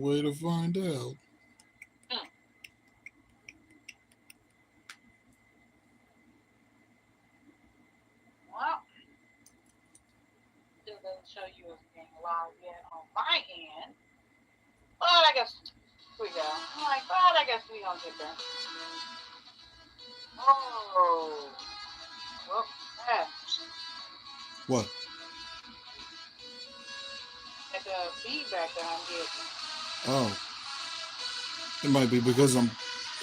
way to find out. Hmm. Well, still doesn't show you as being live yet on my end. But I guess we go. I'm like, but I guess we gonna get there. Oh, whoop, that. What? At the feedback that I'm getting. Oh, it might be because I'm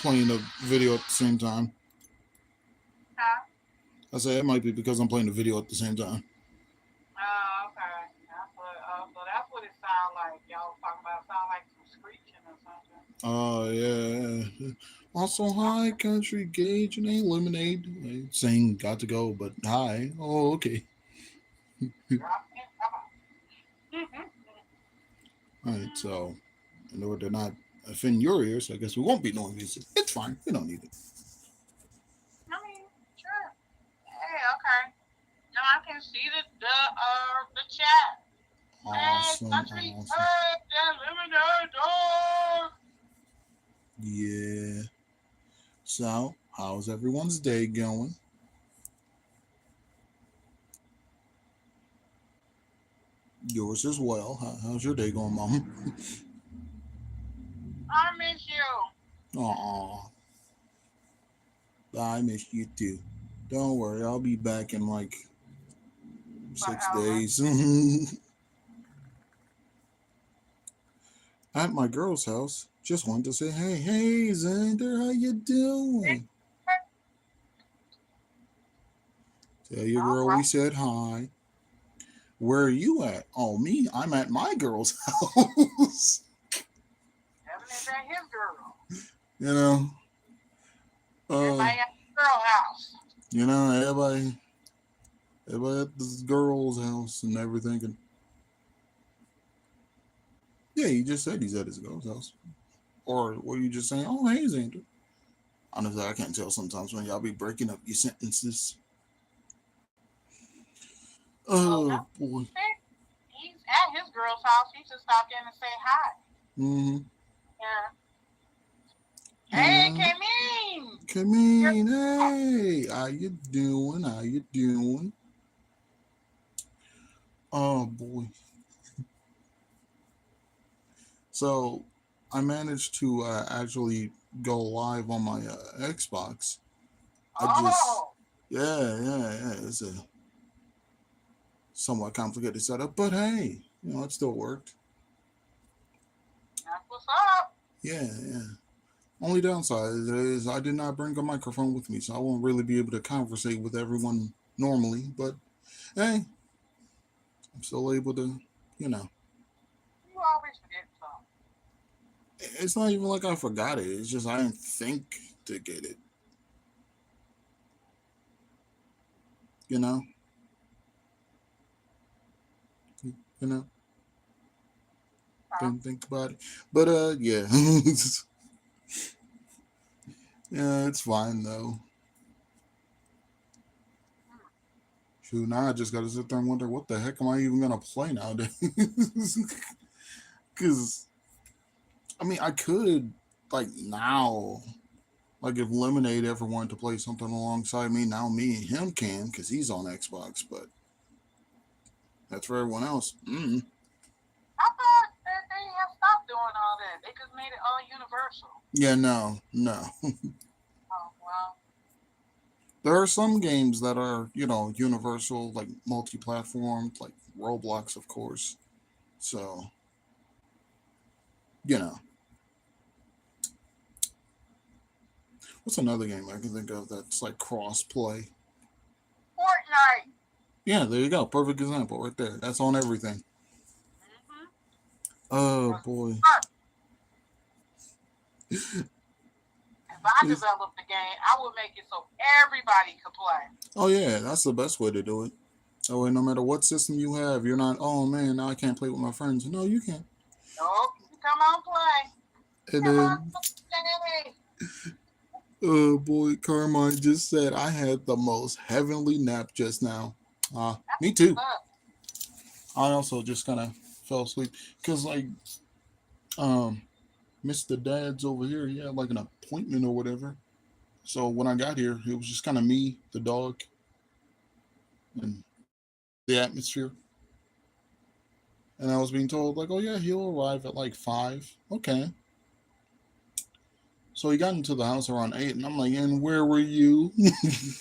playing the video at the same time. Huh? I say it might be because I'm playing the video at the same time. Oh, okay. So that's what it sounds like. Y'all talking about sound like some screeching or something. Oh, yeah. Also, hi, country, gauge, and a lemonade. Saying got to go, but hi. Oh, okay. Drop in, come on. All right, so in order to not offend your ears, I guess we won't be doing music. It's fine. We don't need it. I mean, sure. Hey, okay. Now I can see the chat. Hey, Awesome, country, awesome. hey, eliminate dog. Yeah. So, how's everyone's day going? Yours as well. How's your day going, Mom? I miss you. Aw, I miss you too. Don't worry, I'll be back in like six Forever. days. At my girl's house. Just wanted to say, hey, Xander, how you doing? Tell your All girl we right. said hi. Where are you at? Oh, me? I'm at my girl's house. Evan is at his girl. you know, uh, Everybody at the girl house. everybody at this girl's house and everything. And yeah, he just said he's at his girl's house. Or were you just saying, oh, hey, Xander? Honestly, I can't tell sometimes when y'all be breaking up your sentences. Well, Oh, no, boy. he's at his girl's house. He just stopped in and say hi. Mm-hmm. Yeah. You Hey, know, Kameen. come You're in. Hey, how you doing? How you doing? Oh, boy. So, I managed to actually go live on my Xbox. I just, oh, yeah. It's a somewhat complicated setup, but hey, it still worked. that's what's up. Yeah. Only downside is I did not bring a microphone with me, so I won't really be able to conversate with everyone normally. But hey, I'm still able to, you know. You always forget something. It's not even like I forgot it. It's just I didn't think to get it. You know, you know, Huh? didn't think about it. But yeah, yeah, it's fine though. Hmm. Shoot, now I just got to sit there and wonder what the heck am I even gonna play nowadays? Because I mean, I could like now. Like if Lemonade ever wanted to play something alongside me, now me and him can because he's on Xbox. But that's for everyone else. I thought that they have stopped doing all that. They just made it all universal. Yeah, no. Oh, well. There are some games that are, universal, like multi-platform, like Roblox, of course. So, you know, what's another game I can think of that's like cross-play? Fortnite. Yeah, there you go. Perfect example right there. That's on everything. Mm-hmm. Oh Because boy. if I It's- developed the game, I would make it so everybody could play. oh yeah, that's the best way to do it. Oh, and no matter what system you have, you're not. Oh man, now I can't play with my friends. No, you can't. Nope. You can come on play. And Come on then, play. oh boy, Carmine just said I had the most heavenly nap just now. Me too. Look. I also just kind of fell asleep because like Um, Mr. Dad's over here. He had like an appointment or whatever. So when I got here, it was just kind of me, the dog, and the atmosphere. And I was being told like, oh yeah, he'll arrive at like 5. Okay. So he got into the house around 8, and I'm like, and where were you? Mm-mm.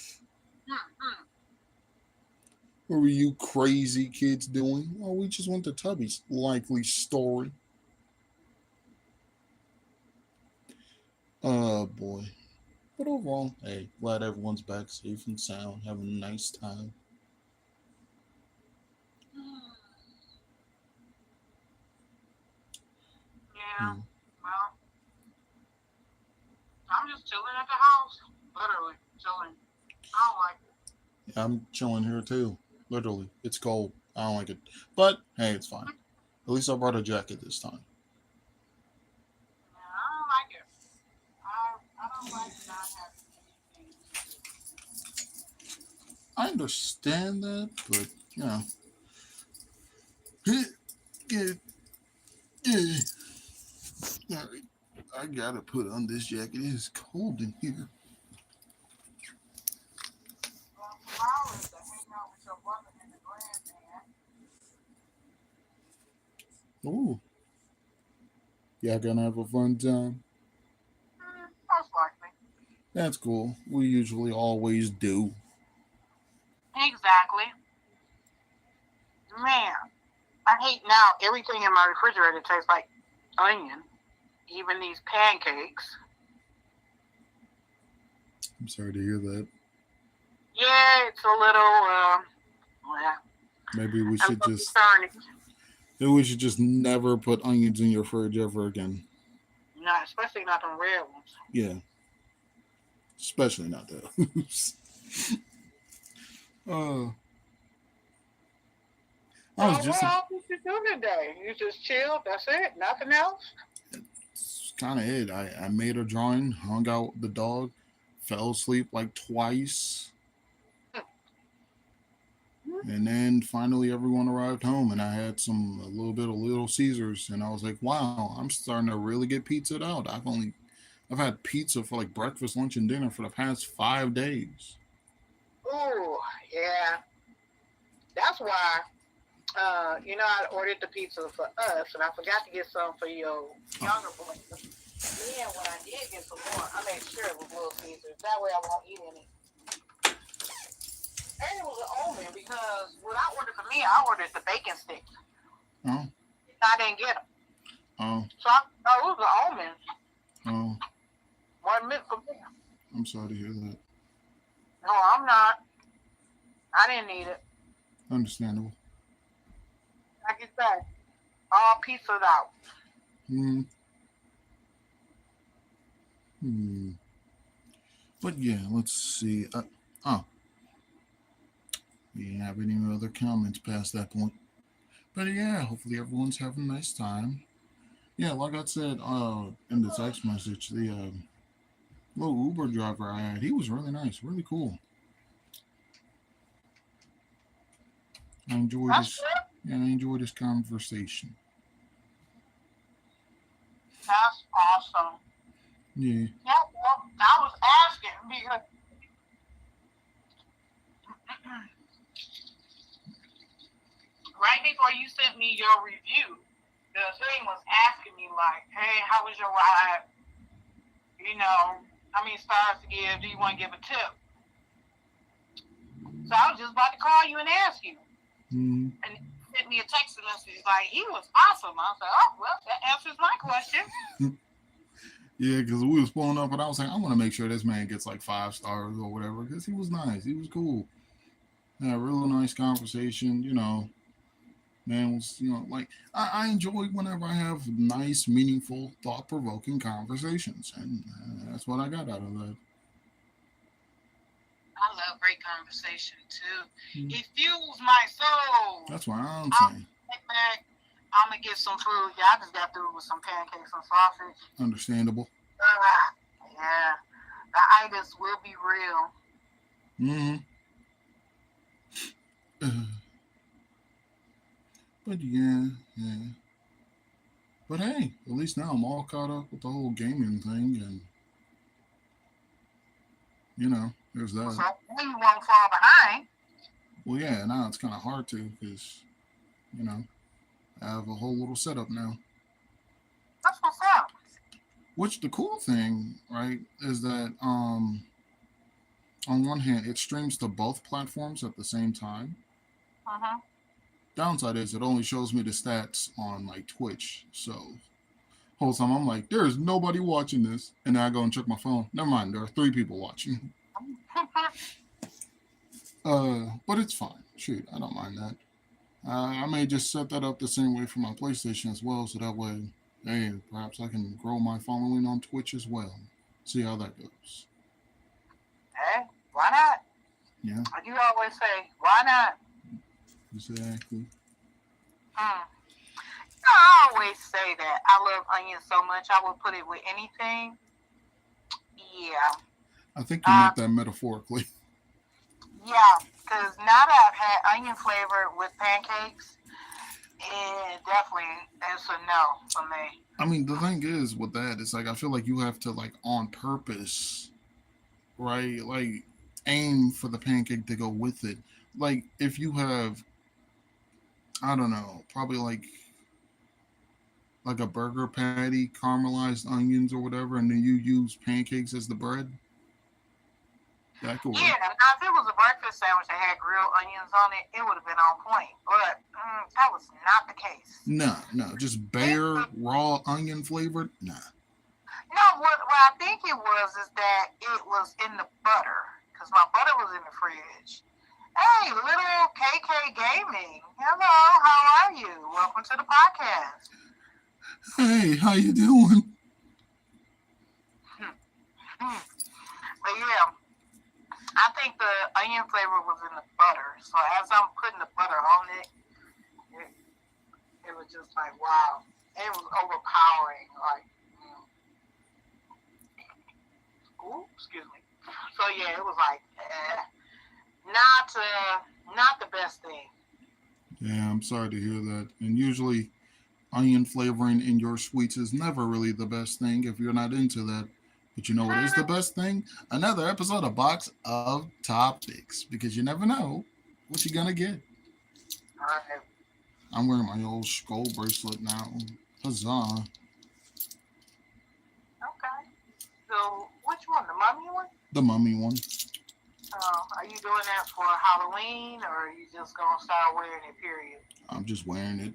What were you crazy kids doing? Oh, we just went to Tubby's. Likely story. Oh boy. But overall, hey, glad everyone's back safe and sound, having a nice time. Yeah. Hmm. Well, I'm just chilling at the house. Literally chilling. I don't like it. I'm chilling here too. Literally, it's cold. I don't like it, but hey, it's fine. At least I brought a jacket this time. Yeah, I don't like it. I don't like not having anything to do. I understand that, but you know, I gotta put on this jacket. It is cold in here. Well, tomorrow is to hang out with your brother and the grandman. Ooh, y'all gonna have a fun time. Most likely. That's cool. We usually always do. Exactly. Man, I hate now everything in my refrigerator tastes like onion. Even these pancakes. I'm sorry to hear that. Yeah, it's a little, yeah, Maybe we a should little just concerning. maybe we should just never put onions in your fridge ever again. Not, especially not them red ones. Yeah, especially not those. uh, So I was what just else did you do today? You just chilled? That's it? Nothing else? kind of it. I made a drawing, hung out with the dog, fell asleep like twice, and then finally everyone arrived home, and I had a little bit of Little Caesars, and I was like, wow, I'm starting to really get pizzaed out. I've had pizza for like breakfast, lunch, and dinner for the past 5 days. Ooh, yeah. That's why, I ordered the pizza for us, and I forgot to get some for your Oh, younger boy. Then when I did get some more, I made sure it was Little Caesars. That way I won't eat any. And it was an omen because what I ordered for me, I ordered the bacon sticks. oh, I didn't get them. oh, So it was an omen. oh. One meant for me. I'm sorry to hear that. No, I'm not. I didn't need it. Understandable. Like you said, all pizzaed out. Hmm. Hmm. But yeah, let's see. Oh, you didn't have any other comments past that point. But yeah, hopefully everyone's having a nice time. Yeah, like I said in the text message, the little Uber driver I had, he was really nice, really cool. I enjoyed That's this. good. Yeah, I enjoyed this conversation. That's awesome. Yeah. Yeah, well, I was asking because right before you sent me your review, the thing was asking me like, "Hey, how was your ride? How many stars to give? Do you want to give a tip?" So I was just about to call you and ask you, Mm-hmm. and he sent me a text message like he was awesome. I was like, "Oh, well, that answers my question." Yeah, because we was pulling up, and I was like, I want to make sure this man gets like 5 stars or whatever, because he was nice, he was cool. Yeah, real nice conversation. Man was like I enjoy whenever I have nice, meaningful, thought-provoking conversations, and that's what I got out of that. I love great conversation too. Mm. It fuels my soul. That's what I'm I'll saying. get back. I'm gonna get some food. Yeah, I just got through with some pancakes and sausage. Understandable. Yeah, the itis will be real. Mm-hmm. But yeah, yeah. But hey, at least now I'm all caught up with the whole gaming thing, and there's that. So you won't fall behind. Well, yeah, now it's kind of hard to because you know I have a whole little setup now. That's what's up. Which the cool thing, right, is that on one hand it streams to both platforms at the same time. Uh-huh. Downside is it only shows me the stats on like Twitch, so whole time I'm like, there's nobody watching this, and then I go and check my phone. Never mind, there are 3 people watching. But it's fine. Shoot, I don't mind that. I may just set that up the same way for my PlayStation as well, so that way, hey, perhaps I can grow my following on Twitch as well. See how that goes. Hey, why not? Yeah, Like you always say, why not? exactly. Hmm. I always say that I love onions so much I would put it with anything. Yeah. I think you meant that metaphorically. Yeah, because now that I've had onion flavor with pancakes, it definitely is a no for me. I mean, the thing is with that, it's like I feel like you have to like on purpose, right? Like aim for the pancake to go with it. Like if you have, I don't know, probably like a burger patty, caramelized onions or whatever, and then you use pancakes as the bread. That could work. Yeah, now if it was a breakfast sandwich that had grilled onions on it, it would have been on point. But that was not the case. Nah, no, just bare raw onion flavored. Nah. No, what I think it was is that it was in the butter because my butter was in the fridge. Hey, little KK Gaming. Hello, how are you? Welcome to the podcast. Hey, how you doing? But yeah, I think the onion flavor was in the butter. So as I'm putting the butter on it, it was just like, wow. It was overpowering. Like, ooh, excuse me. So yeah, it was like, not the best thing. Yeah, I'm sorry to hear that. And usually, onion flavoring in your sweets is never really the best thing if you're not into that. But you know what is the best thing? Another episode of Box of Topics, because you never know what you're gonna get. All right. I'm wearing my old skull bracelet now. Huzzah! Okay. So which one? The mummy one? The mummy one. Are you doing that for Halloween, or are you just gonna start wearing it? Period. I'm just wearing it.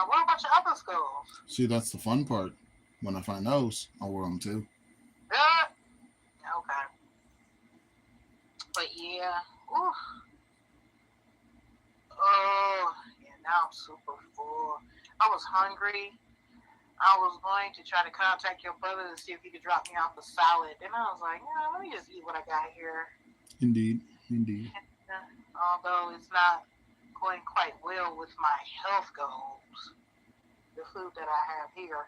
What about your other skulls? See, that's the fun part. When I find those, I'll wear them too. Okay. But yeah. Ooh. Oh, yeah. Now I'm super full. I was hungry. I was going to try to contact your brother to see if he could drop me off a salad. Then I was like, let me just eat what I got here. Indeed, indeed. Although it's not going quite well with my health goals, the food that I have here.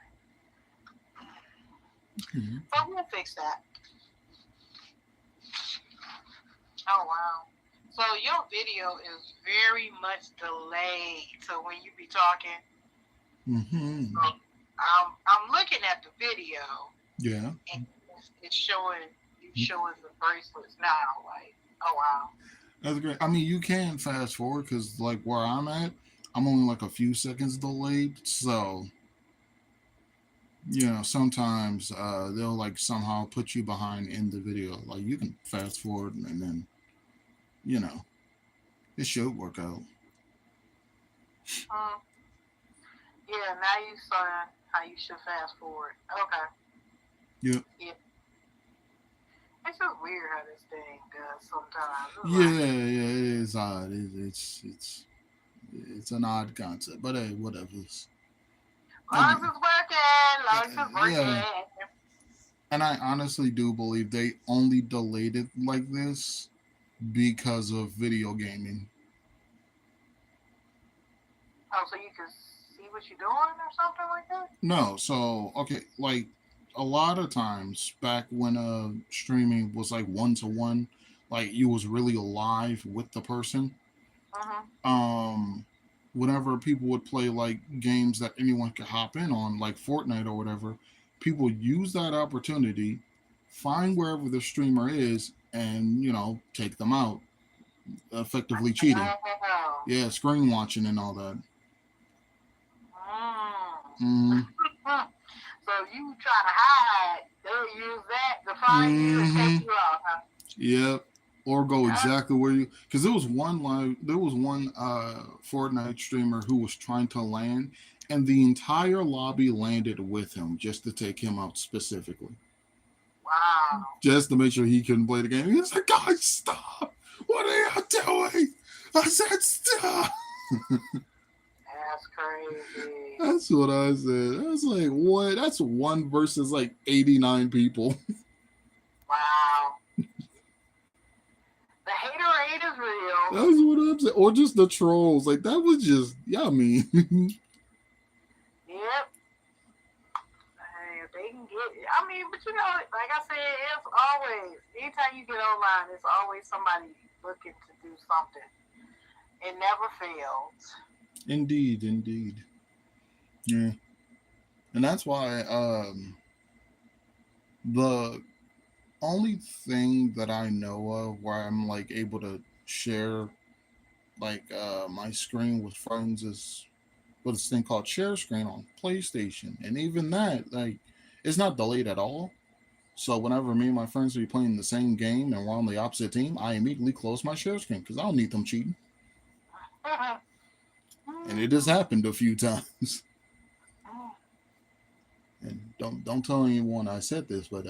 Mm-hmm. But we'll fix that. Oh, wow. So your video is very much delayed. So when you be talking, so I'm looking at the video. Yeah. And it's showing the bracelets now. Like, oh wow. That's great. I mean, you can fast forward because, like, where I'm at, I'm only like a few seconds delayed. So, sometimes they'll like somehow put you behind in the video. Like, you can fast forward and then, it should work out. Yeah, now you saw how you should fast forward. Okay. Yep. Yeah. It's just weird how this thing does sometimes. Yeah, it is odd. It's an odd concept, but hey, whatever. Life is working. Yeah. And I honestly do believe they only delayed it like this because of video gaming. Oh, so you can see what you're doing or something like that? No, so okay, like a lot of times back when streaming was like 1-to-1, like you was really live with the person. whenever people would play like games that anyone could hop in on, like Fortnite or whatever, people use that opportunity, find wherever the streamer is, and take them out, effectively cheating. Wow. Yeah, screen watching and all that. Mm. Mm-hmm. So you try to hide, they'll use that to find you and take Mm-hmm. you out, huh? Yep. Or go That's exactly where you, because there was one Fortnite streamer who was trying to land, and the entire lobby landed with him just to take him out specifically, wow. just to make sure he couldn't play the game. He's like, guys, stop! What are you doing? I said stop. That's crazy. That's what I said. I was like, what? That's one versus like 89 people. Wow. The hater is real. That's what I'm saying. Or just the trolls. Like that was just, yeah, I mean. Yep. Hey, if they can get it. I mean, but like I said, it's always, anytime you get online, it's always somebody looking to do something. It never fails. Indeed, indeed. Yeah. And that's why the only thing that I know of where I'm like able to share like my screen with friends is with this thing called share screen on PlayStation. And even that, like, it's not delayed at all. So whenever me and my friends are playing the same game and we're on the opposite team, I immediately close my share screen because I don't need them cheating. And it has happened a few times. And don't tell anyone I said this, but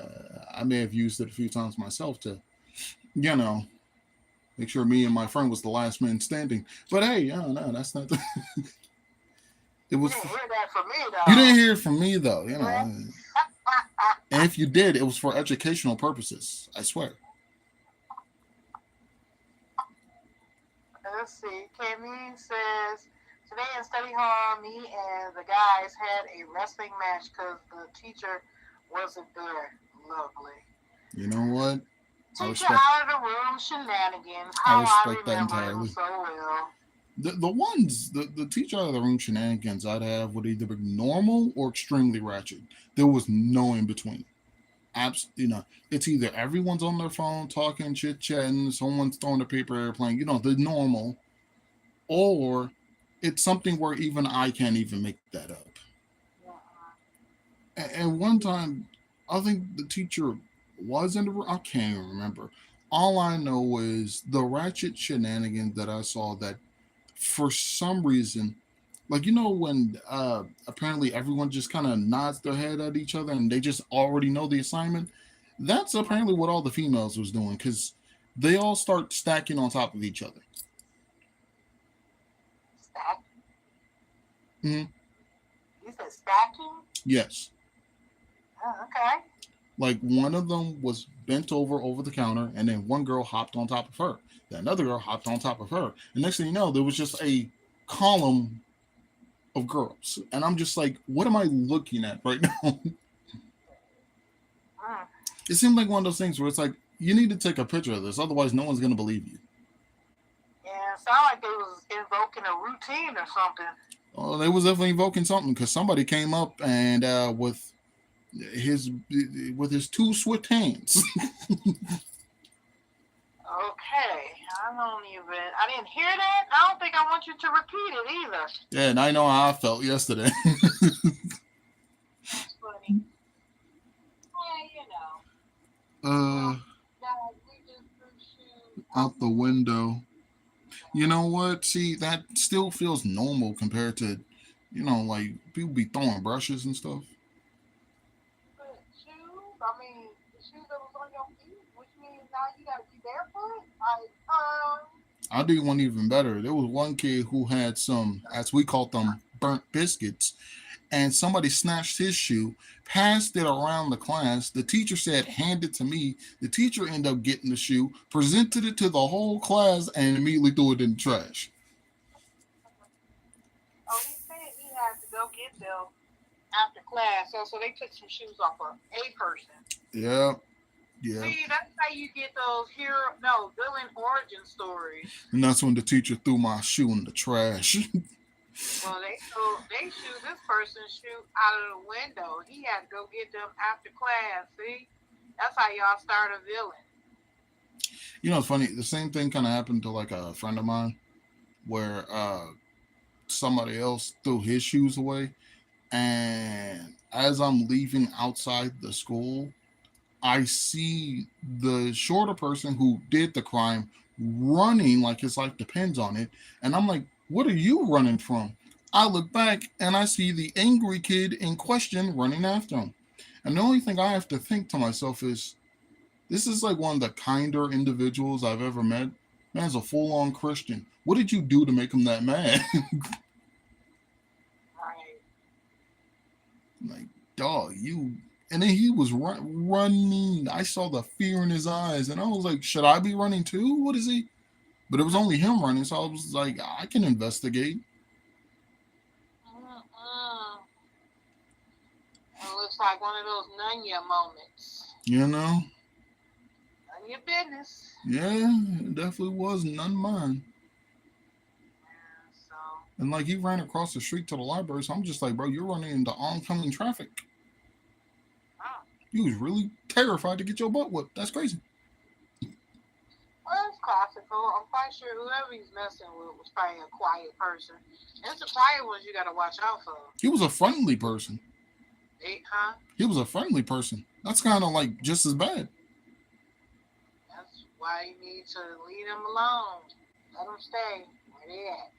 I may have used it a few times myself to, you know, make sure me and my friend was the last man standing. But hey, no, that's not. It You was. didn't hear that from me, You though. didn't hear it from me though, you know. And if you did, it was for educational purposes. I swear. Let's see. Camille says, today in study hall, me and the guys had a wrestling match because the teacher wasn't there. Lovely. You know what? I Teacher respect. out of the room shenanigans. I How I respect that remember him entirely. so well. The teacher out of the room shenanigans I'd have would either be normal or extremely ratchet. There was no in between. It's either everyone's on their phone talking, chit chatting, someone's throwing a paper airplane, the normal, or it's something where even I can't even make that up. And one time, I think the teacher was in the room. I can't even remember. All I know is the ratchet shenanigans that I saw that for some reason, like when apparently everyone just kind of nods their head at each other and they just already know the assignment. That's apparently what all the females was doing because they all start stacking on top of each other. Stack? Hmm. You said stacking? Yes. Oh, okay. Like one of them was bent over the counter, and then one girl hopped on top of her. Then another girl hopped on top of her. And next thing you know, there was just a column of girls, and I'm just like, what am I looking at right now? Mm. It seemed like one of those things where it's like you need to take a picture of this, otherwise no one's gonna believe you. Yeah, it sounded like they was invoking a routine or something. Oh, they was definitely invoking something because somebody came up and his with his two swift hands. Okay, I didn't hear that. I don't think I want you to repeat it either. Yeah, and I know how I felt yesterday. That's funny. Yeah, uh, guys, we just threw shoes out the window. You know what? See, that still feels normal compared to, like people be throwing brushes and stuff. shoes. I mean, the shoes that was on your feet, which means now you gotta be barefoot. I'll do one even better. There was one kid who had some, as we called them, burnt biscuits, and somebody snatched his shoe, passed it around the class. The teacher said, hand it to me. The teacher ended up getting the shoe, presented it to the whole class, and immediately threw it in the trash. Oh, he said he had to go get them after class. So they took some shoes off of a person. Yeah. Yeah. See, that's how you get those villain origin stories. And that's when the teacher threw my shoe in the trash. Well, they shoot this person shoot out of the window. He had to go get them after class. See, that's how y'all start a villain. You know, it's funny. The same thing kind of happened to like a friend of mine, where somebody else threw his shoes away, and as I'm leaving outside the school, I see the shorter person who did the crime running like his life depends on it. And I'm like, what are you running from? I look back and I see the angry kid in question running after him. And the only thing I have to think to myself is, this is like one of the kinder individuals I've ever met. Man's a full on Christian. What did you do to make him that mad? Right. Like, dog, you. And then he was running. I saw the fear in his eyes, and I was like, should I be running too? What is he? But it was only him running, so I was like, I can investigate. Mm-mm. It looks like one of those Nunya moments. You know? None of your business. Yeah, it definitely was none mine. Yeah, so. And like, he ran across the street to the library, so I'm just like, bro, you're running into oncoming traffic. Oh. You was really terrified to get your butt whipped. That's crazy. Well, it's classical. I'm quite sure whoever he's messing with was probably a quiet person. And it's the quiet ones you gotta watch out for. He was a friendly person. Huh? He was a friendly person. That's kind of like just as bad. That's why you need to leave them alone. Let them stay where they at.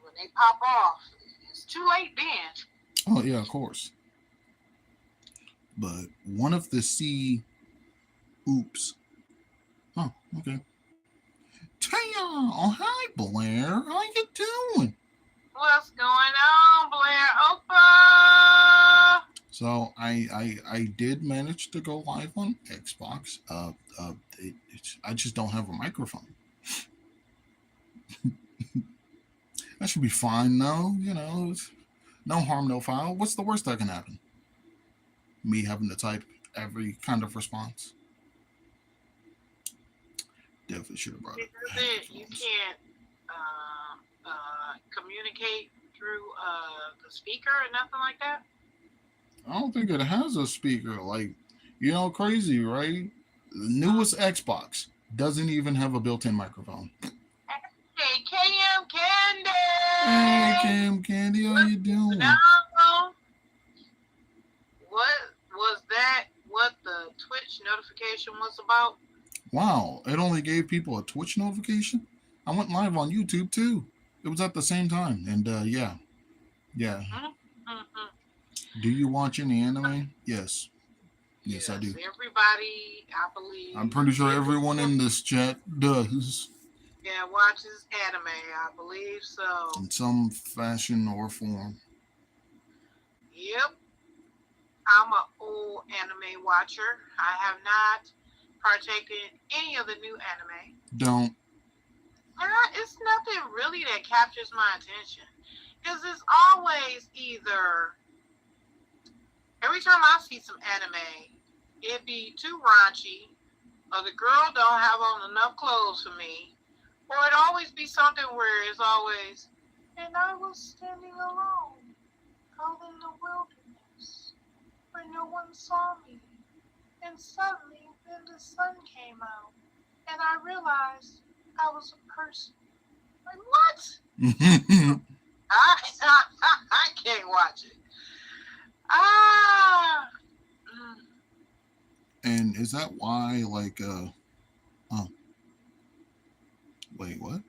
When they pop off, it's too late then. Oh, yeah, of course. But one of the C. Oops. Oh, okay. Taya, oh hi Blair, how you doing? What's going on, Blare? Opa! So I did manage to go live on Xbox. I just don't have a microphone. That should be fine though. You know, no harm, no foul. What's the worst that can happen? Me having to type every kind of response. Definitely should have brought it. You can't communicate through the speaker or nothing like that? I don't think it has a speaker. Like, you know, crazy, right? The newest Xbox doesn't even have a built-in microphone. Hey, KM Candy! Hey, Cam Candy, how you doing? No. What was that? What the Twitch notification was about? Wow, it only gave people a Twitch notification? I went live on YouTube, too. It was at the same time. And, yeah. Mm-hmm. Do you watch any anime? Yes. Yes, I do. Everybody, I believe. I'm pretty sure everyone in this chat does. Yeah, watches anime, I believe so. In some fashion or form. Yep. I'm an old anime watcher. I have not partaken in any of the new anime. Don't. It's nothing really that captures my attention. Because it's always either, every time I see some anime, it be too raunchy, or the girl don't have on enough clothes for me, or it always be something where it's always, and I was standing alone, out in the wilderness, where no one saw me, and suddenly then the sun came out, and I realized I was a person. Like, what? I can't watch it. And is that why, like, oh, wait, what?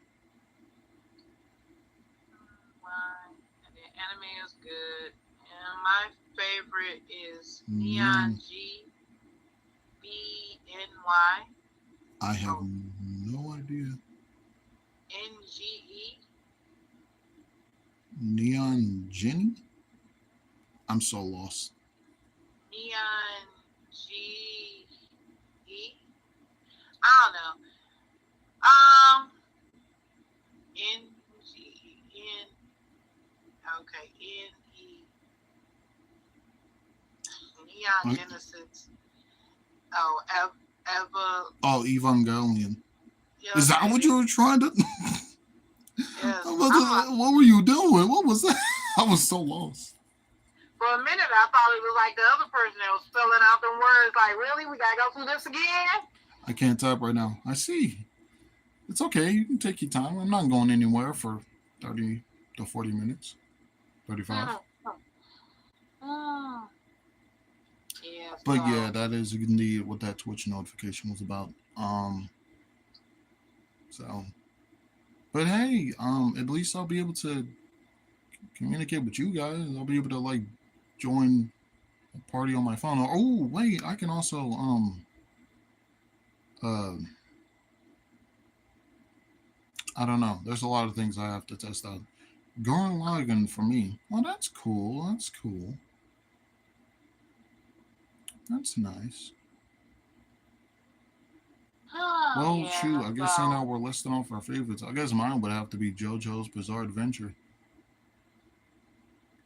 The anime is good. And my favorite is Neon G B-N-Y. I have no idea. N-G-E. Neon Jenny? I'm so lost. Neon G-E. I don't know. N-G-N. Okay, N-E. Neon Genesis. Oh, Eva. Oh, Evangelion. Is that what you were trying to? Because What were you doing? What was that? I was so lost. for a minute, I thought it was like the other person that was spelling out the words. Like, really? We gotta go through this again? I can't type right now. I see. It's okay. You can take your time. I'm not going anywhere for 30 to 40 minutes. 35. Hmm. Hmm. Yeah. But yeah, So. that is indeed what that Twitch notification was about. So but hey, at least I'll be able to communicate with you guys. I'll be able to like join a party on my phone. Oh wait, I can also uh I don't know. There's a lot of things I have to test out. Gurren Lagann for me. Well, that's cool. That's cool. That's nice. Oh, Well, shoot, yeah. I guess seeing So. how we're listing off our favorites, I guess mine would have to be JoJo's Bizarre Adventure.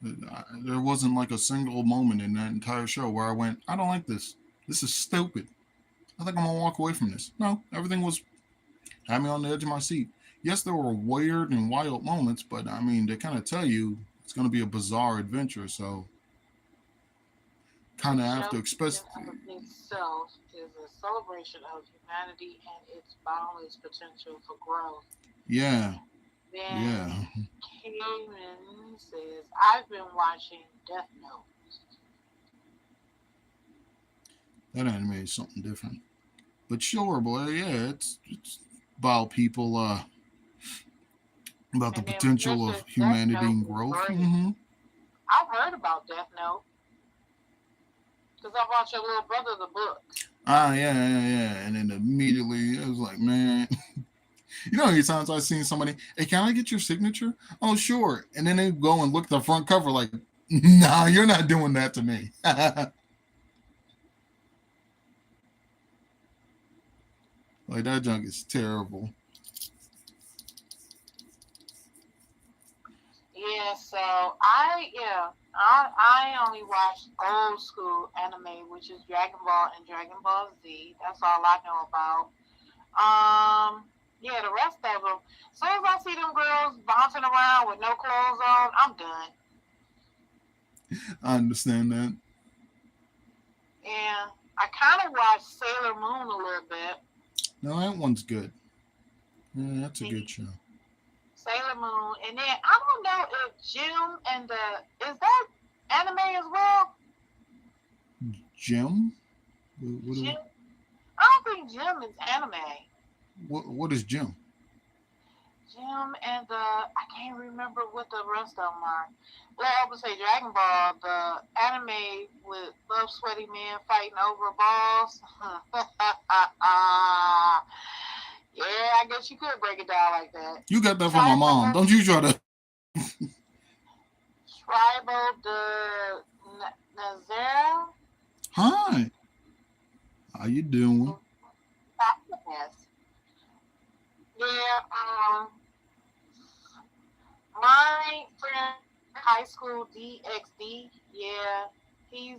There wasn't like a single moment in that entire show where I went, I don't like this. This is stupid. I think I'm gonna walk away from this. No, everything was had me on the edge of my seat. Yes, there were weird and wild moments, but I mean, they kind of tell you it's gonna be a bizarre adventure, so kind The of have show to expect. in of itself is a celebration of humanity and its boundless potential for growth. Yeah, Then yeah, Kamen says, I've been watching Death Note. that anime is something different. But sure, boy, yeah, it's about people, about the And then potential of Mr. Death humanity Note and is growth. great. I've heard about Death Note because I bought your little brother the books. Ah, yeah, yeah, yeah. And then immediately it was like, man, you know how many times I've seen somebody, hey, can I get your signature? Oh, sure. And then they go and look at the front cover like, nah, you're not doing that to me. Like that junk is terrible. Yeah, so I only watch old school anime, which is Dragon Ball and Dragon Ball Z. That's all I know about. Yeah, the rest of them. As soon as I see them girls bouncing around with no clothes on, I'm done. I understand that. And I kind of watch Sailor Moon a little bit. No, that one's good. Yeah, that's a See, good show. Sailor Moon, and then I don't know if Jim and the is that anime as well. Jim? Jim, I don't think Jim is anime. What is Jim? Jim and the I can't remember what the rest of them are. Well, I would say Dragon Ball, the anime with love sweaty men fighting over balls. Yeah, I guess you could break it down like that. You got that from my mom. Tribal, Don't you try to. tribal the Nazar. Hi. How you doing? Yeah, my friend high school DXD. Yeah, he's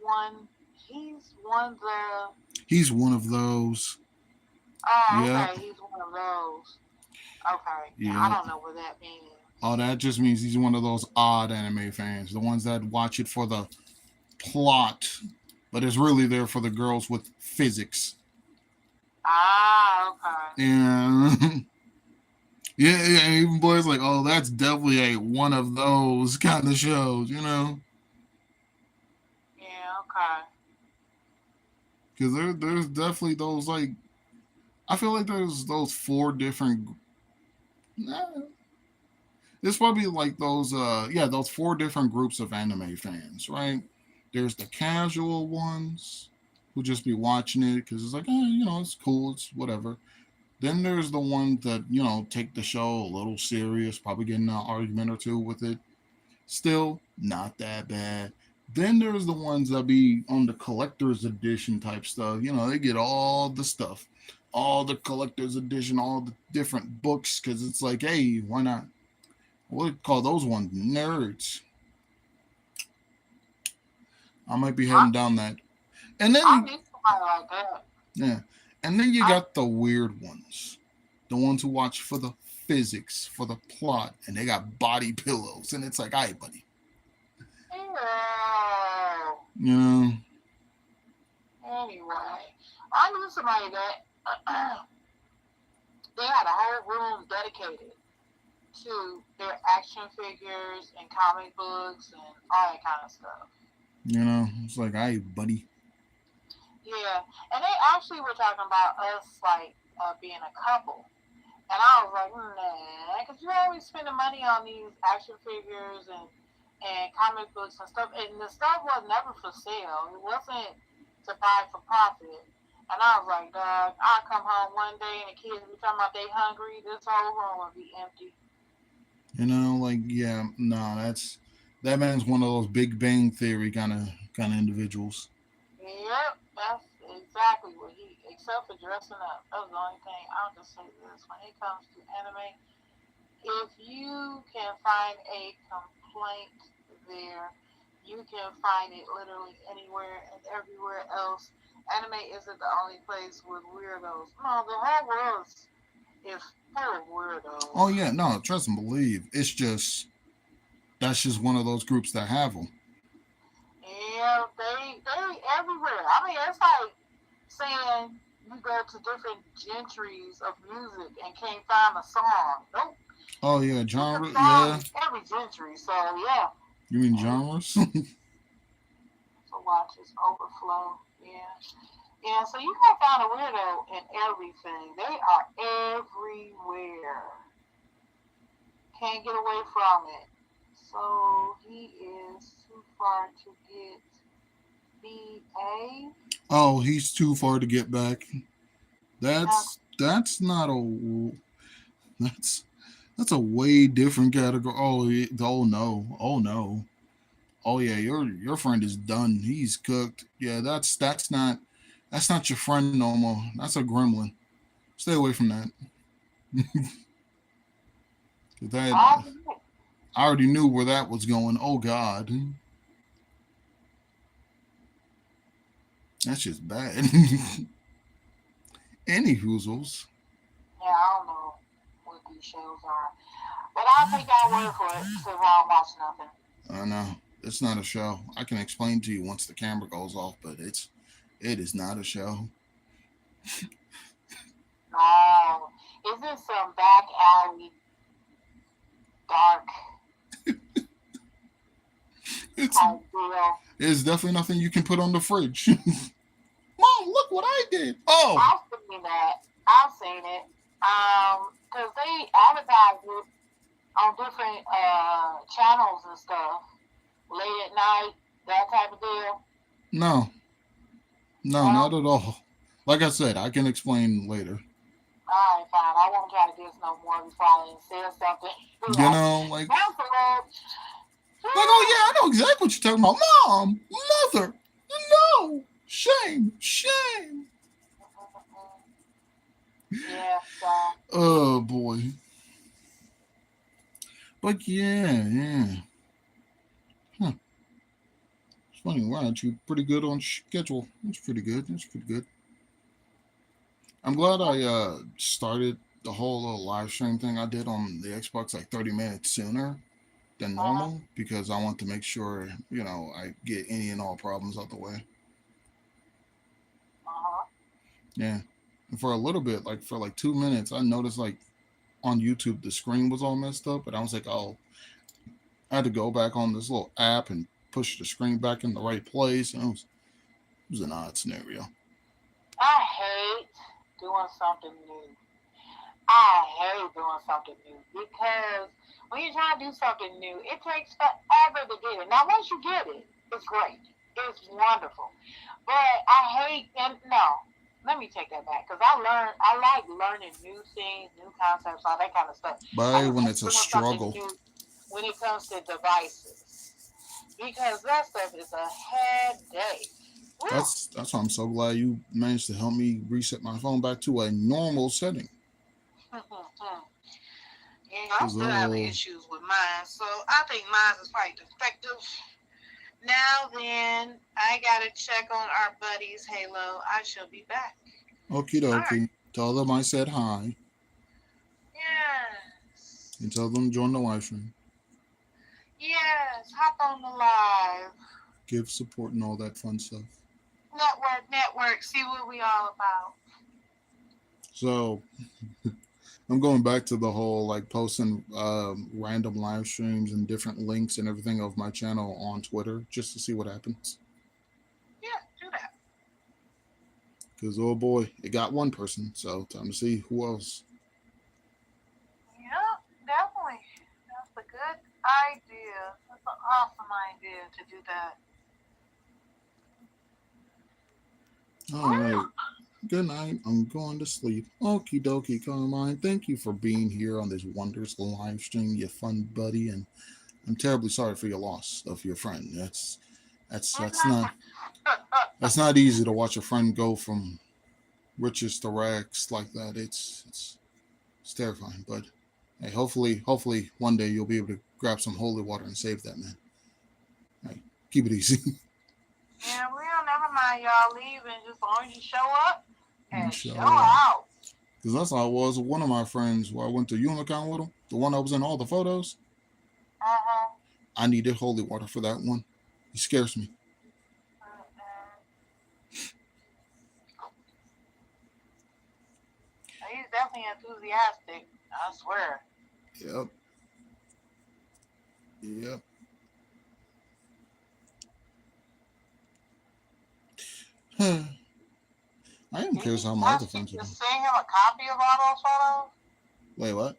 one. He's one of the. He's one of those. Oh, Yep. okay. He's one of those. Okay. Yeah, I Yep. don't know what that means. Oh, that just means he's one of those odd anime fans. The ones that watch it for the plot, but it's really there for the girls with physics. Ah, okay. And yeah, even boys like, oh, that's definitely a one of those kind of shows, you know? Yeah, okay. Because there's definitely those like, I feel like there's those four different. There's probably like those, yeah, those four different groups of anime fans, right? There's the casual ones who just be watching it because it's like, it's cool, it's whatever. Then there's the ones that, take the show a little serious, probably get in an argument or two with it. Still, not that bad. Then there's the ones that be on the collector's edition type stuff. They get all the stuff, all the collector's edition, all the different books, because it's like, hey, why not? We'll call those ones nerds. I might be heading I, down that. And I then, need somebody like that. yeah. And then you I, got the weird ones. The ones who watch for the physics for the plot, and they got body pillows, and it's like, all right, buddy. Ew. You know? Anyway, I knew somebody that they had a whole room dedicated to their action figures and comic books and all that kind of stuff. It's like, all right, buddy. Yeah, and they actually were talking about us like being a couple, and I was like, nah, because you're always spending money on these action figures and comic books and stuff, and the stuff was never for sale. It wasn't to buy for profit. And I was like, Dog, I'll come home one day and the kids be talking about they hungry. This whole room will be empty. Like, yeah, no, that man's one of those Big Bang Theory kind of individuals. Yep, that's exactly what he, except for dressing up. That was the only thing. I'll just say this. When it comes to anime, if you can find a complaint there, you can find it literally anywhere and everywhere else. Anime isn't the only place with weirdos. No, the whole world is full of Oh weirdos. yeah, no, trust and believe. It's just that's just one of those groups that have them. Yeah, they everywhere. I mean, it's like saying you go to different gentries of music and can't find a song. Nope. Oh yeah, It's a genre. song Yeah, in every gentry. So yeah. you mean And genres? so watch this overflow. Yeah. Yeah, so you can find a weirdo in everything. They are everywhere. Can't get away from it. So he is too far to get BA. Oh, he's too far to get back. Now, That's not a that's that's a way different category. Oh no, oh no, oh yeah, your friend is done. He's cooked. Yeah, that's not your friend no more. That's a gremlin. Stay away from that. 'Cause all right. I already knew where that was going. Oh God, that's just bad. Any hoozles. Yeah, I don't know what these shows are. But I'll take our word for it since I don't watch nothing. I know it's not a show. I can explain to you once the camera goes off, but it is not a show. No. Is this some back alley dark It's type deal? it's definitely nothing you can put on the fridge. Mom, look what I did. Oh, I've seen that. I've seen it. Because they advertise it on different channels and stuff. Late at night, that type of deal. no, no, No? not at all. Like I said, I can explain later. Alright, fine. I won't try to guess no more before I say something. You Like, know, like cancel it. oh yeah, I know exactly what you're talking about. Mom, mother, no, shame, shame. Yeah, so. Oh boy, but yeah. Huh. It's funny. Why aren't you pretty good on schedule? It's pretty good. It's pretty good. I'm glad I started the whole little live stream thing I did on the Xbox like 30 minutes sooner than Uh-huh. normal because I want to make sure I get any and all problems out the way. Uh-huh. Yeah. And for a little bit, like for like 2 minutes, I noticed like on YouTube the screen was all messed up, and I was like, oh, I had to go back on this little app and push the screen back in the right place, and it was an odd scenario. I hate doing something new. I hate doing something new because when you're trying to do something new, it takes forever to get it. Now, once you get it, it's great. It's wonderful. But I hate, and no, let me take that back because I like learning new things, new concepts, all that kind of stuff. I But just when hate it's a doing something struggle, new when it comes to devices because that stuff is a headache. Woo. that's why I'm so glad you managed to help me reset my phone back to a normal setting. Yeah, I'm Cause still having issues with mine, so I think mine is quite defective. Now then, I gotta check on our buddies. Halo, I shall be back. okie All right. dokie, tell them I said hi. Yeah. and tell them to join the live stream. Yes, hop on the live. Give support and all that fun stuff. Network, see what we all about. So I'm going back to the whole like posting random live streams and different links and everything of my channel on Twitter just to see what happens. Yeah, do that. Because oh boy, it got one person. So time to see who else. Yeah, definitely. That's a good idea. That's an awesome idea to do that. All right. Good night. I'm going to sleep. Okie dokie, Carmine. Thank you for being here on this wondrous live stream, you fun buddy. And I'm terribly sorry for your loss of your friend. That's not easy to watch a friend go from riches to rags like that. It's terrifying. But hey, hopefully one day you'll be able to grab some holy water and save that man. Hey, keep it easy. Yeah, well, never mind, y'all leaving. Just as long as you show up and show Inshallah. out. Because that's how it was with one of my friends where I went to Unicon with him, the one that was in all the photos. Uh-huh. I needed holy water for that one. He scares me. He's definitely enthusiastic. I swear. Yep. Yep. I am curious how my other friends are Did he doing. ask you to send him a copy of all those photos? Wait, what?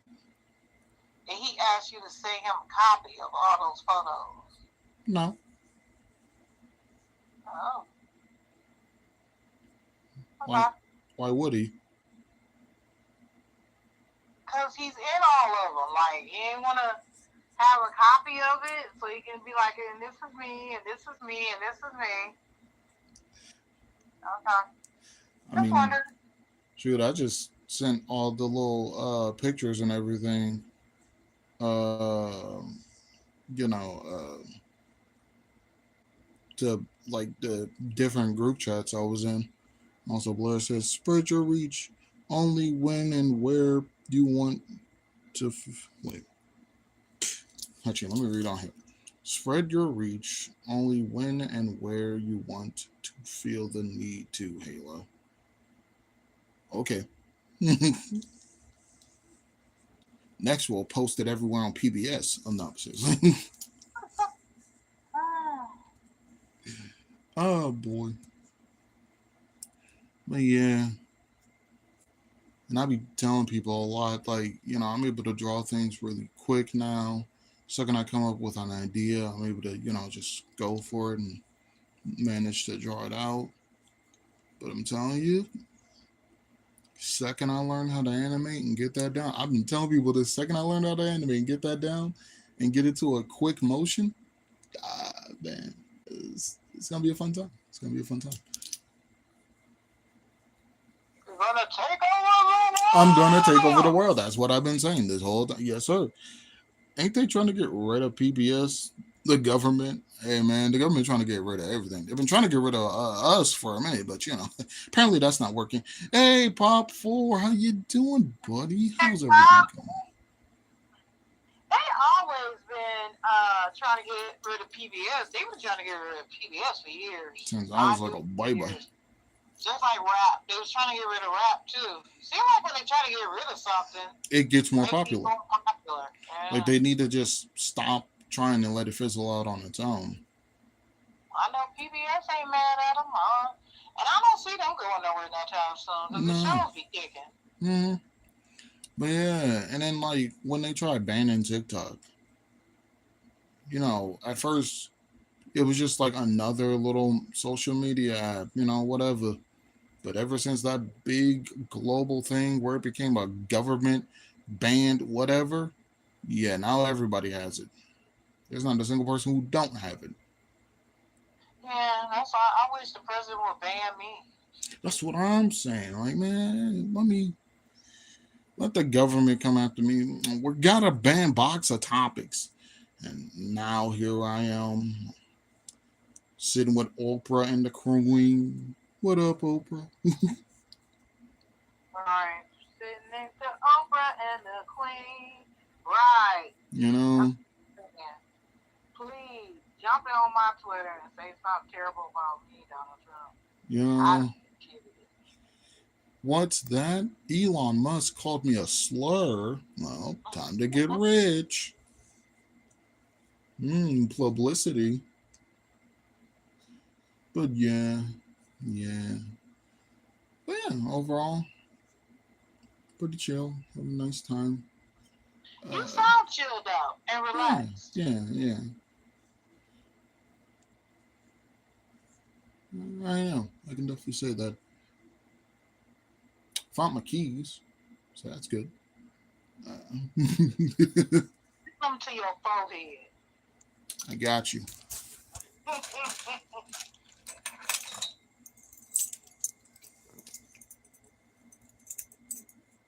Did he ask you to send him a copy of all those photos? No. Oh. Why? Okay. Why would he? Because he's in all of them. Like, he didn't want to have a copy of it so he can be like, and this is me, and this is me, and this is me. Okay. I mean, shoot, I just sent all the little pictures and everything. Uh, you know, to like the different group chats I was in. Also, Blare says, spread your reach only when and where you want to. Wait. Actually, let me read on here. Spread your reach only when and where you want to feel the need to, Halo. Okay. Next, we'll post it everywhere on PBS. I'm not seriously. Oh, boy. But yeah. And I be telling people a lot, like, I'm able to draw things really quick now. Second I come up with an idea, I'm able to, just go for it and manage to draw it out. But I'm telling you, second I learn how to animate and get that down, I've been telling people this, second I learn how to animate and get that down and get it to a quick motion, man, it's going to be a fun time. It's going to be a fun time. You're going to take over the world. I'm going to take over the world. That's what I've been saying this whole time. Yes, sir. Ain't they trying to get rid of PBS? The government? Hey, man, the government trying to get rid of everything. They've been trying to get rid of us for a minute, but, apparently that's not working. Hey, Pop 4, how you doing, buddy? How's everything going? They always been trying to get rid of PBS. They've been trying to get rid of PBS for years. Since I was like a baby. Just like rap. They was trying to get rid of rap, too. Seems like when they try to get rid of something, it gets more popular. Yeah. Like, they need to just stop trying to let it fizzle out on its own. I know PBS ain't mad at them. And I don't see them going nowhere no time soon. Because the shows be kicking. Mm-hmm. But yeah, and then like when they tried banning TikTok, at first it was just like another little social media app, whatever. But ever since that big global thing where it became a government banned whatever, yeah, now everybody has it. There's not a single person who don't have it. Yeah, that's why I wish the president would ban me. That's what I'm saying. Like, man, let the government come after me. We got a ban box of topics. And now here I am sitting with Oprah and the Queen. What up, Oprah? Right. Sitting next to Oprah and the Queen. Right. You I'm know, saying, please jump in on my Twitter and say something terrible about me, Donald Trump. you I'd know. appreciate it. What's that? Elon Musk called me a slur. Well, time to get rich. Publicity. But yeah, yeah. But yeah, overall, pretty chill. Have a nice time. You Uh, sound chilled out and yeah, relaxed. yeah, yeah. I know. I can definitely say that. Found my keys, so that's good. Come to your forehead. I got you.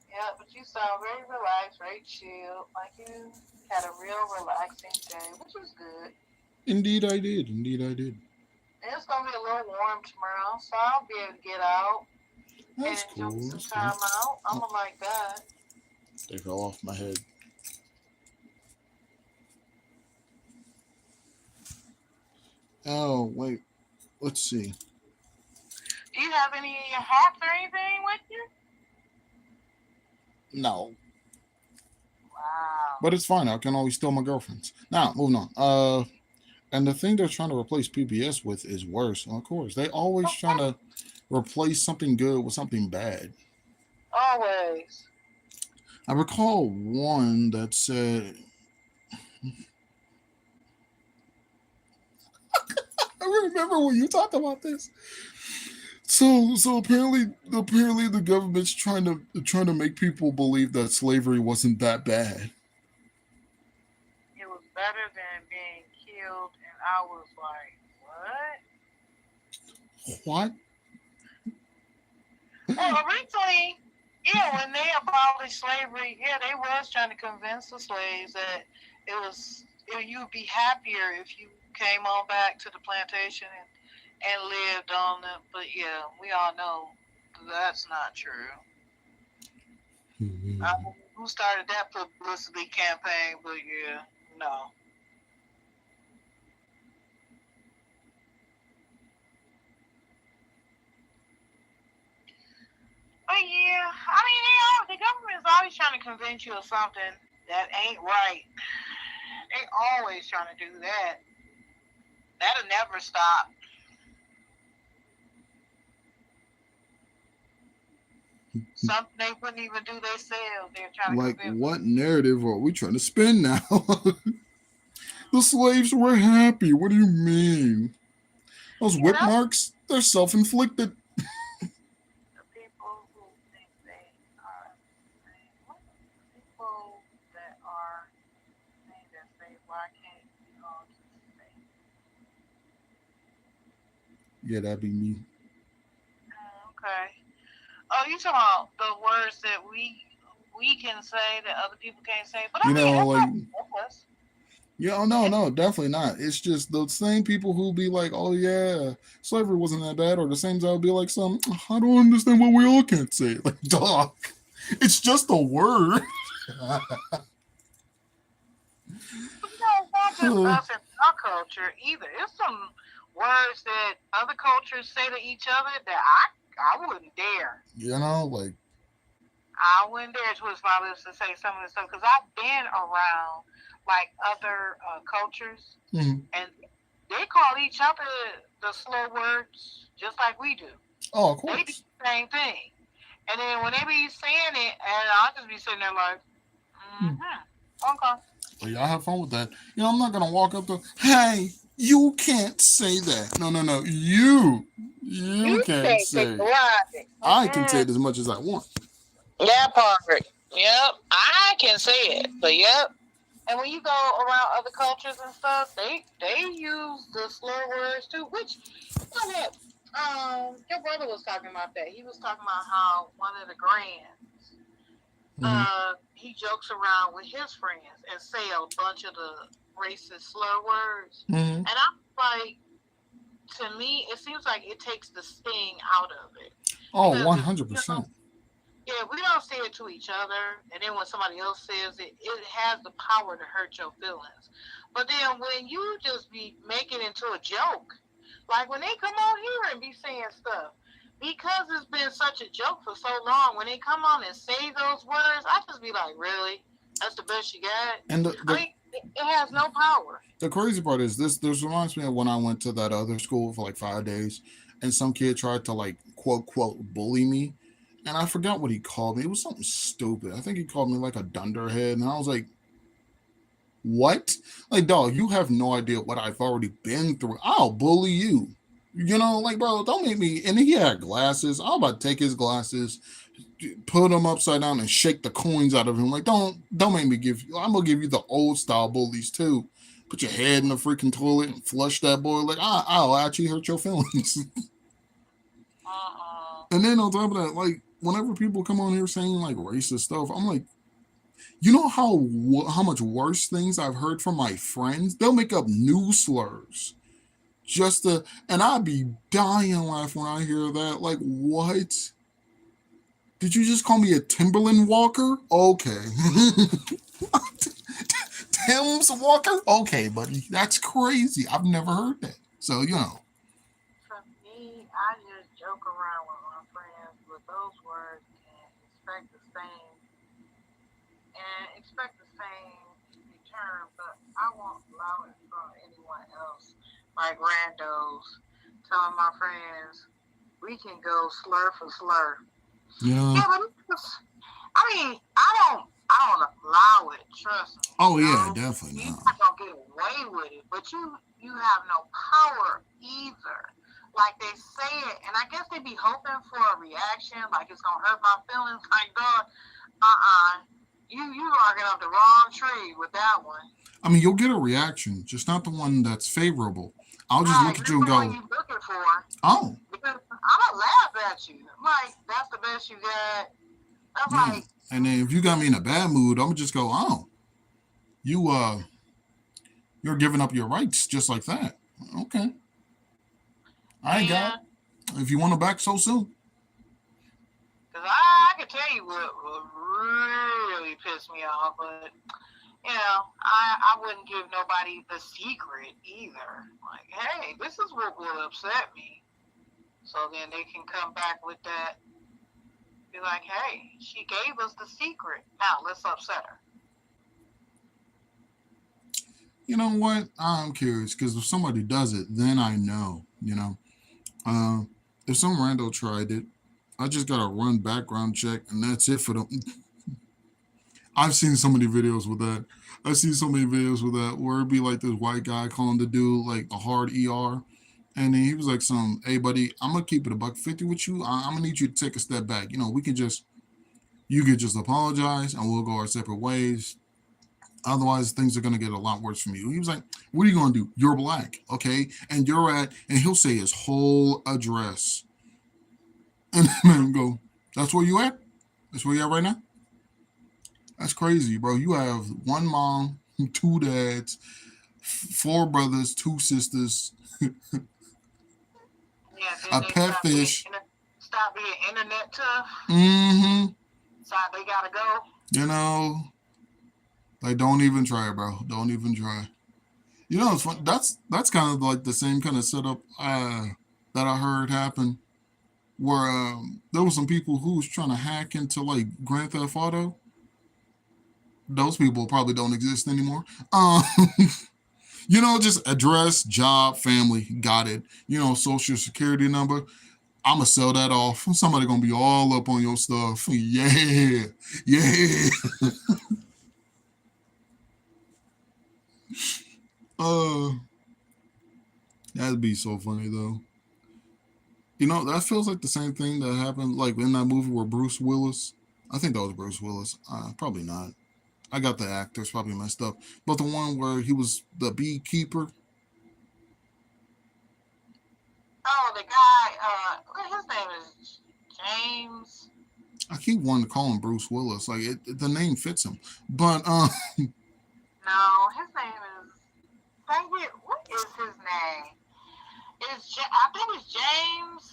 Yeah, but you sound very relaxed, very chill. Like you had a real relaxing day, which was good. Indeed, I did. Indeed, I did. And it's gonna be a little warm tomorrow, so I'll be able to get out That's and enjoy cool. some That's cool. time out. I'm Oh, gonna like that. they fell off my head. Oh, wait. Let's see. Do you have any hats or anything with you? No, Wow. but it's fine. I can always steal my girlfriend's. Now, moving on. And the thing they're trying to replace PBS with is worse. Of course, they always trying to replace something good with something bad. Always. I recall one that said, I remember when you talked about this. So apparently the government's trying to make people believe that slavery wasn't that bad. It was better than being killed, and I was like, what? What? Well, originally, yeah, when they abolished slavery, yeah, they was trying to convince the slaves that you'd be happier if you came on back to the plantation and lived on them. But yeah, we all know that's not true. I don't know who started that publicity campaign, but yeah, no. But yeah, I mean, the government is always trying to convince you of something that ain't right. They always trying to do that. That'll never stop. Something they wouldn't even do themselves. They're trying to Like, convince us. what narrative are we trying to spin now? The slaves were happy. What do you mean? Those Yeah, whip that's marks, they're self inflicted. the people who think they are what? People that are saying that say, why can't we all just say? Yeah, that'd be me. Okay. Oh, you talking about the words that we can say that other people can't say? But I You mean, know, that's like, not us. yeah, oh, no, no, definitely not. It's just the same people who be like, oh, yeah, slavery wasn't that bad, or the same that would be like, I don't understand what we all can't say. Like, dog, it's just a word. But it's not just us in our culture either. It's some words that other cultures say to each other that I wouldn't dare. Like, I wouldn't dare twist my lips and say some of this stuff because I've been around like other cultures mhm. and they call each other the slow words just like we do. Oh, of They do course. the same thing. And then when they be saying it, and I'll just be sitting there like, okay. Well, y'all have fun with that. I'm not gonna walk up to, hey, you can't say that. No, no, no. You You can't can't take say the it. line. I can say it as much as I want. That part. Yep. I can say it. But yep. And when you go around other cultures and stuff, they use the slow words too. Which you know what? Your brother was talking about that. He was talking about how one of the grands, Mm-hmm. he jokes around with his friends and say a bunch of the racist slur words. Mm-hmm. And I'm like, to me, it seems like it takes the sting out of it Oh, because one if hundred percent. Yeah, we don't say it to each other, and then when somebody else says it, it has the power to hurt your feelings. But then when you just be making it into a joke, like when they come on here and be saying stuff, because it's been such a joke for so long, when they come on and say those words, I just be like, really? That's the best you got? And I mean, it has no power. the crazy part is this reminds me of when I went to that other school for like 5 days, and some kid tried to like quote bully me, and I forgot what he called me. It was something stupid. I think he called me like a dunderhead, and I was like, what? Like, dog, you have no idea what I've already been through. I'll bully you. You know, like, bro, don't make me. And he had glasses. I'm about to take his glasses, put them upside down, and shake the coins out of him. Like, don't make me give you. I'm gonna give you the old style bullies too. Put your head in the freaking toilet and flush that boy. Like, I'll actually hurt your feelings. Uh-uh. And then on top of that, like, whenever people come on here saying like racist stuff, I'm like, you know how much worse things I've heard from my friends? They'll make up new slurs just to, and I'd be dying laughing when I hear that. Like, what? Did you just call me a Timberland Walker? Okay. Tim's Walker? Okay, buddy. That's crazy. I've never heard that. So, you know. For me, I just joke around with my friends with those words and expect the same return, but I won't allow it from anyone else. Like randos telling my friends we can go slur for slur. Yeah. Yeah, but I mean, I don't allow it. Trust me, Oh, yeah, definitely you're not. not gonna get away with it. But you have no power either. Like they say it, and I guess they be hoping for a reaction, like it's gonna hurt my feelings. Like God, you barking up the wrong tree with that one. I mean, you'll get a reaction, just not the one that's favorable. I'll just Right, look at that's you and the one go, you looking for. oh, Because I'm gonna laugh at you. I'm like, that's the best you got. That's yeah. like, And then if you got me in a bad mood, I'm gonna just go, oh, you you're giving up your rights just like that. Okay, I got man, it. If you want to back so soon. because I can tell you what really pissed me off, but I wouldn't give nobody the secret either. Like, hey, this is what will upset me. So then they can come back with that, be like, hey, she gave us the secret. Now let's upset her. You know what? I'm curious because if somebody does it, then I know. Uh, if some rando tried it, I just gotta run background check, and that's it for them. I've seen so many videos with that. I've seen so many videos with that where it'd be like this white guy calling the dude like a hard ER. And then he was like, hey buddy, I'm gonna keep it a buck 50 with you. I'm gonna need you to take a step back. We can just, you could just apologize and we'll go our separate ways. Otherwise, things are gonna get a lot worse from you. He was like, what are you gonna do? You're black, okay? And you're and he'll say his whole address. And then go, that's where you at? That's where you at right now? That's crazy, bro. You have one mom, two dads, four brothers, two sisters, Yeah, then a they pet fish. stop being internet tough. Mm-hmm. So they gotta go. You know, like don't even try, bro. Don't even try. It's fun. That's kind of like the same kind of setup that I heard happen, where there were some people who was trying to hack into like Grand Theft Auto. Those people probably don't exist anymore. Um, just address, job, family, got it. Social security number. I'ma sell that off. Somebody gonna be all up on your stuff. Yeah, yeah. Uh, that'd be so funny though. That feels like the same thing that happened like in that movie where Bruce Willis. I think that was Bruce Willis. Probably not. I got the actors probably messed up. But the one where he was the beekeeper. Oh, the guy, his name is James. I keep wanting to call him Bruce Willis. Like the name fits him. But No, his name is. Dang it, what is his name? I think it's James.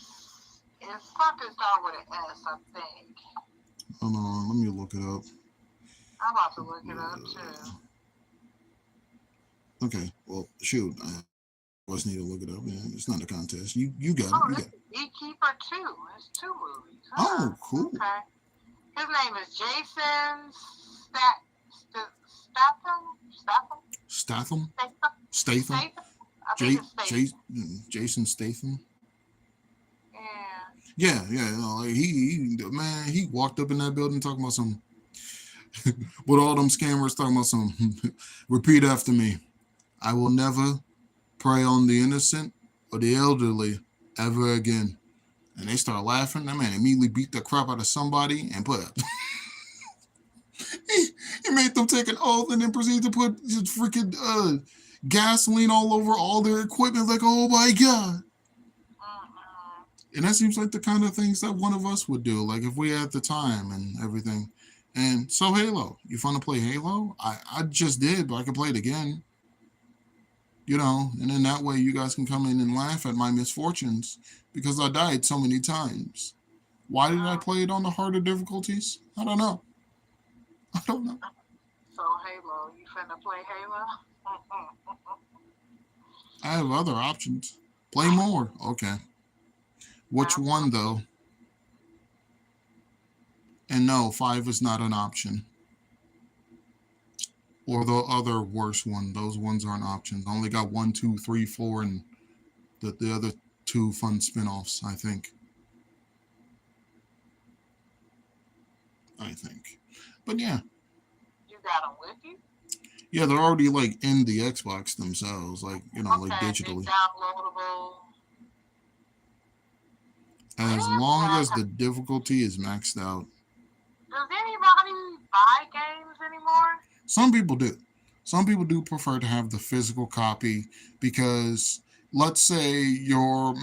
It's something start with an S, I think. Hold on, let me look it up. I'm about to look it up too. Okay, well, shoot, I always need to look it up. Yeah, it's not a contest. You got it. Oh, You this got it. is Beekeeper 2. It's two movies. Oh, cool. Okay. His name is Jason Statham? Statham? Statham, Statham? Statham, Statham? I think it's Statham. Jason Statham. Yeah. Yeah, yeah. Like man, he walked up in that building talking about some with all them scammers talking about some. Repeat after me. I will never prey on the innocent or the elderly ever again. And they start laughing. That man immediately beat the crap out of somebody and put. he made them take an oath and then proceeded to put just freaking gasoline all over all their equipment. Like, oh my god. Mm-mm. And that seems like the kind of things that one of us would do, like if we had the time and everything. And so Halo, you fun to play Halo? I just did, but I could play it again. And then that way you guys can come in and laugh at my misfortunes because I died so many times. Why did I play it on the harder difficulties? I don't know. I don't know. So Halo, you finna play Halo? I have other options. Play more. Okay. Which one Absolutely. though? And no, 5 is not an option. Or the other worse one. Those ones aren't options. I only got 1, 2, 3, 4, and the other two fun spin-offs, I think. I think. But yeah. You got them with you? Yeah, they're already like in the Xbox themselves, like Okay, they digitally. downloadable. As long as the difficulty is maxed out. Does anybody buy games anymore? Some people do. Some people do prefer to have the physical copy because let's say you're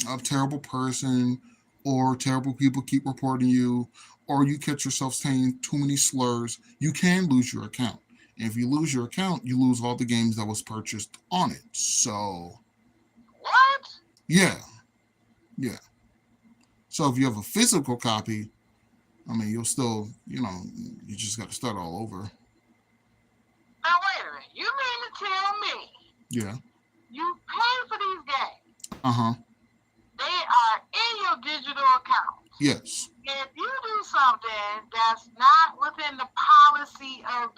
a terrible person or terrible people keep reporting you or you catch yourself saying too many slurs, you can lose your account. And if you lose your account, you lose all the games that was purchased on it. So, What? yeah, yeah. So if you have a physical copy, I mean, you'll still, you just got to start all over. Now wait a minute. You mean to tell me Yeah. you pay for these games? Uh-huh. They are in your digital account. Yes. If you do something that's not within the policy of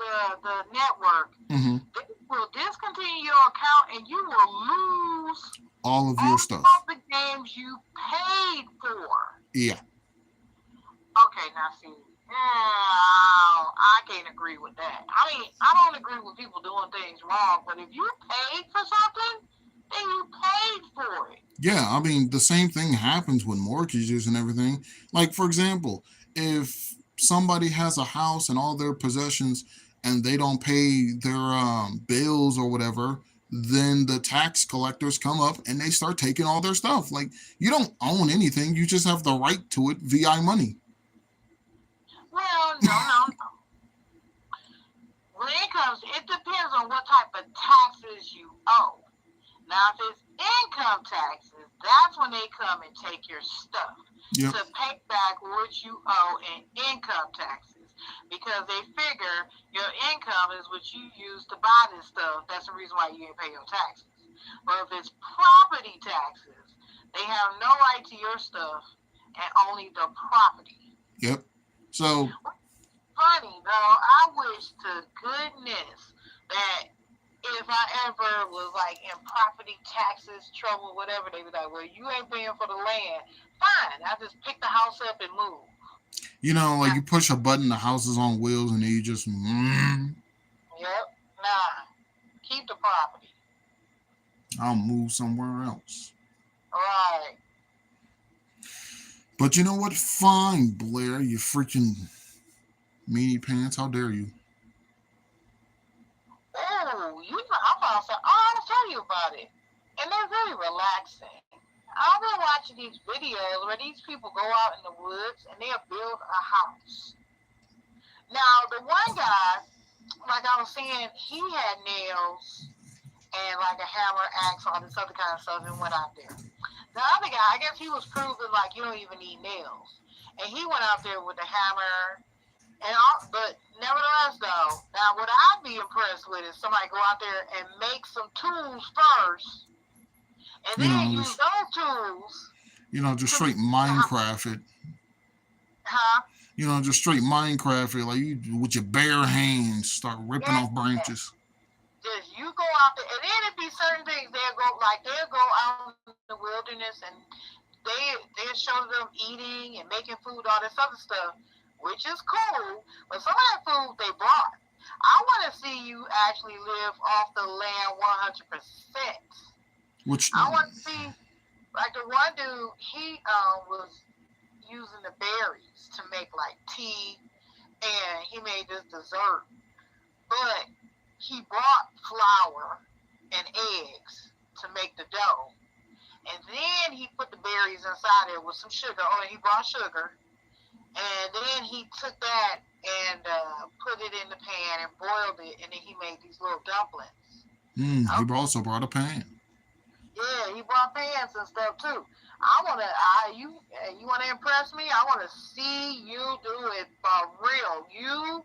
the network, Mm-hmm. they will discontinue your account and you will lose All of all your stuff. of the games you paid for. Yeah. Okay, now see, I can't agree with that. I mean, I don't agree with people doing things wrong, but if you paid for something, then you paid for it. Yeah, I mean, the same thing happens with mortgages and everything. Like, for example, if somebody has a house and all their possessions and they don't pay their bills or whatever, then the tax collectors come up and they start taking all their stuff. Like, you don't own anything, you just have the right to it via money. Well, no. When it depends on what type of taxes you owe. Now, if it's income taxes, that's when they come and take your stuff Yep. to pay back what you owe in income taxes because they figure your income is what you use to buy this stuff. That's the reason why you didn't pay your taxes. But if it's property taxes, they have no right to your stuff and only the property. Yep. So, Funny though, I wish to goodness that if I ever was like in property taxes trouble, whatever, they be like, well, you ain't paying for the land. Fine, I just pick the house up and move. like you push a button, the house is on wheels, and then you just. Yep, nah, keep the property. I'll move somewhere else. Right. But you know what? Fine, Blair, you freaking meanie pants. How dare you? Oh, I found some. Oh, I'll tell you about it. And they're very relaxing. I've been watching these videos where these people go out in the woods and they'll build a house. Now, the one guy, like I was saying, he had nails and like a hammer, axe, all this other kind of stuff, and went out there. The other guy, I guess he was proving like you don't even need nails, and he went out there with a hammer But nevertheless, though, now what I'd be impressed with is somebody go out there and make some tools first, and You then know, use just those tools just to, straight Minecraft it. huh? Just straight Minecraft it, like you with your bare hands start ripping Yeah, off branches. just you go out there, and then it be certain things they'll go out in the wilderness and they show them eating and making food, all this other stuff, which is cool. But some of that food they brought, I want to see you actually live off the land 100%. Which I want to see like the one dude was using the berries to make like tea, and he made this dessert, but he brought flour and eggs to make the dough. And then he put the berries inside it with some sugar. Oh, and he brought sugar. And then he took that and put it in the pan and boiled it. And then he made these little dumplings. he Okay. also brought a pan. Yeah, he brought pans and stuff too. You want to impress me? I want to see you do it for real. You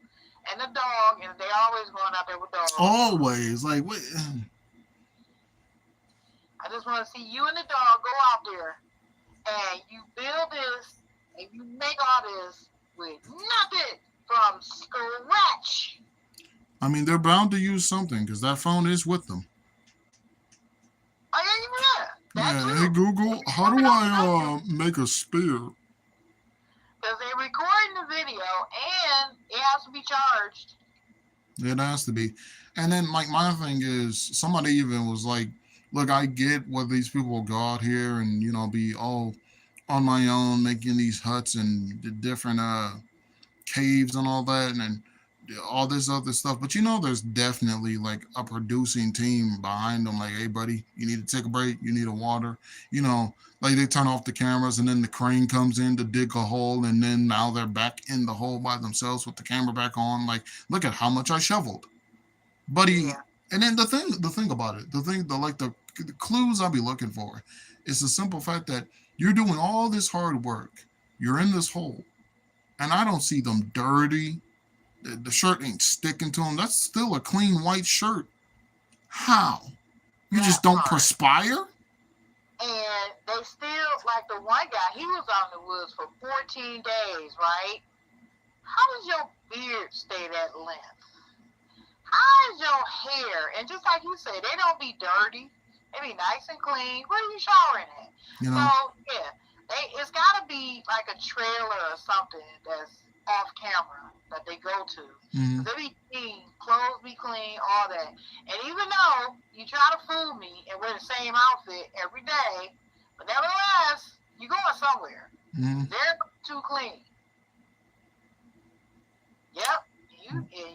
and the dog, and they always going out there with dogs. Always like what? I just want to see you and the dog go out there and you build this and you make all this with nothing from scratch. I mean, they're bound to use something because that phone is with them. Oh yeah, that Yeah. Hey too. Google, They how working do on something I make a spear? because they recording the video and it has to be charged. It has to be. And then like my thing is, somebody even was like, "Look, I get what these people go out here and be all on my own making these huts and the different caves and all that and all this other stuff. But there's definitely like a producing team behind them. Like, hey, buddy, you need to take a break. You need a water. You know, like they turn off the cameras and then the crane comes in to dig a hole, and then now they're back in the hole by themselves with the camera back on. Like, look at how much I shoveled, buddy. Yeah. And then the thing about it, the clues I'll be looking for, is the simple fact that you're doing all this hard work. You're in this hole and I don't see them dirty. The shirt ain't sticking to them. That's still a clean white shirt. How? You That just don't part. perspire? And they still like the one guy, he was out in the woods for 14 days, right? How does your beard stay that length? How is your hair? And just like you said, they don't be dirty. They be nice and clean. Where are you showering at? You So know? yeah, it's gotta be like a trailer or something that's off camera that they go to. Mm-hmm. Cause they be clean, clothes be clean, all that. And even though you try to fool me and wear the same outfit every day, but nevertheless, you going somewhere. Mm-hmm. They're too clean. Yep.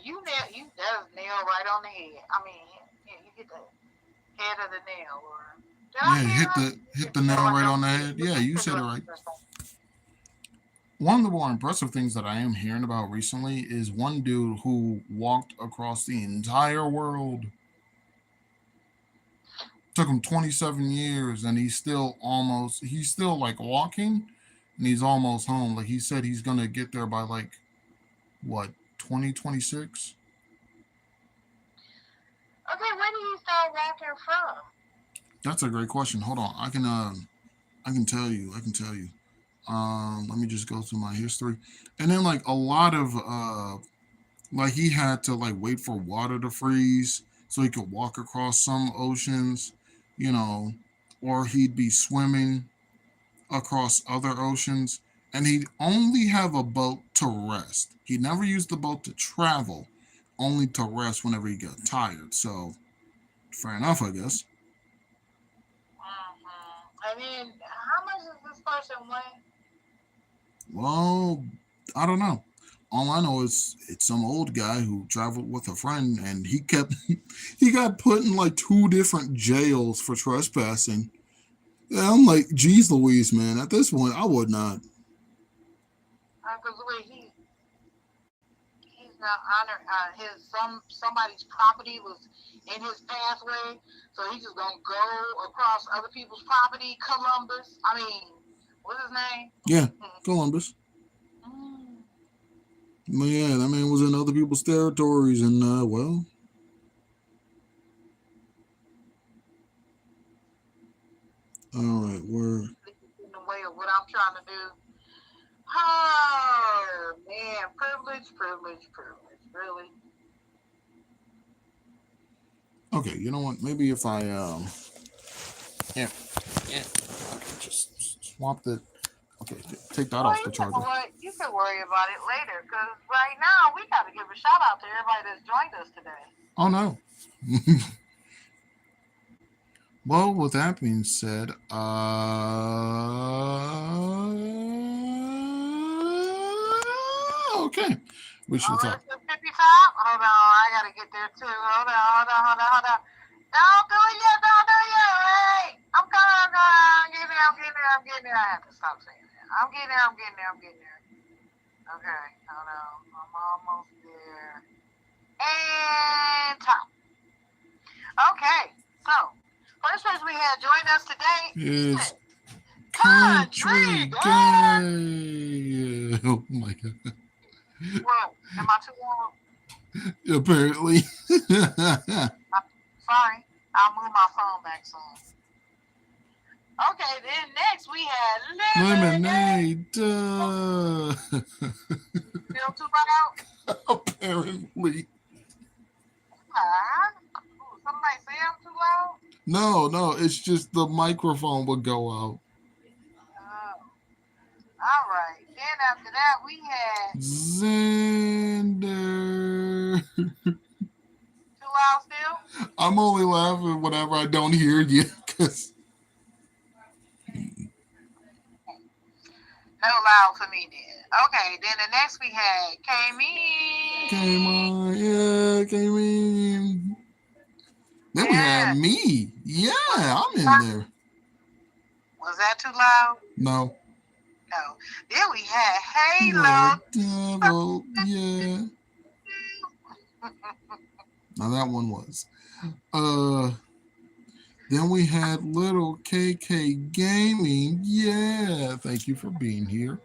You that's nail right on the head. I mean, yeah, you get the head of the nail, or did I Yeah, say it hit right? the hit Yeah, the nail nail right right on on the the head. head. Yeah, you said it right. One of the more impressive things that I am hearing about recently is one dude who walked across the entire world. Took him 27 years and he's still like walking and he's almost home. Like he said he's going to get there by like what, 2026? Okay, when did you start walking from? That's a great question. Hold on. I can tell you. I can tell you. Let me just go through my history. And then like a lot of like he had to like wait for water to freeze so he could walk across some oceans, you know, or he'd be swimming across other oceans, and he'd only have a boat to rest. He never used the boat to travel, only to rest whenever he got tired. So, fair enough, I guess. And then, how much does this person weigh? Well, I don't know. All I know is it's some old guy who traveled with a friend, and he got put in like two different jails for trespassing. Yeah, I'm like, geez, Louise, man. At this point, I would not. Because the way he's not honored his somebody's property was in his pathway, so he's just gonna go across other people's property. Columbus, I mean, what's his name? Yeah, Columbus. Mm. But yeah, that man was in other people's territories, and well, all right, we're In the way of what I'm trying to do. Oh man, privilege, privilege, privilege. Really? okay. You know what? Maybe if I yeah, yeah, okay, just swap the. Okay, take that Well, off the you know charger. what? You can worry about it later, because right now we got to give a shout out to everybody that's joined us today. Oh no. Well, with that being said, okay, we should Oh, talk. it's the 55. Hold on, I got to get there too. Hold on, hold on, hold on, hold on. Don't do it yet, don't do it yet. Hey, I'm coming, I'm coming. I'm getting there, I'm getting there, I'm getting there. I have to stop saying that. I'm getting there, I'm getting there, I'm getting there. Okay, hold on. I'm almost there. And top. Okay, so first person we had join us today Is is country Country Girl. gay? Oh my god! What? Am I too long? Apparently, Sorry, I'll move my phone back some. Okay, then next we had Lemonade. lemonade. Still too loud? Apparently, Ooh, somebody say I'm too loud? no. It's just the microphone would go out. Oh, all right. Then after that we had Xander. too loud still? I'm only laughing whenever I don't hear you because No loud for me then. Okay, then the next we had came Kami. on, yeah, came in. Then we had Yeah. me. Yeah, Was, I'm in there. was that too loud? No, No. Then we had hello, Halo. devil. Yeah. Now that one was. Uh, then we had little KK Gaming. Yeah, thank you for being here.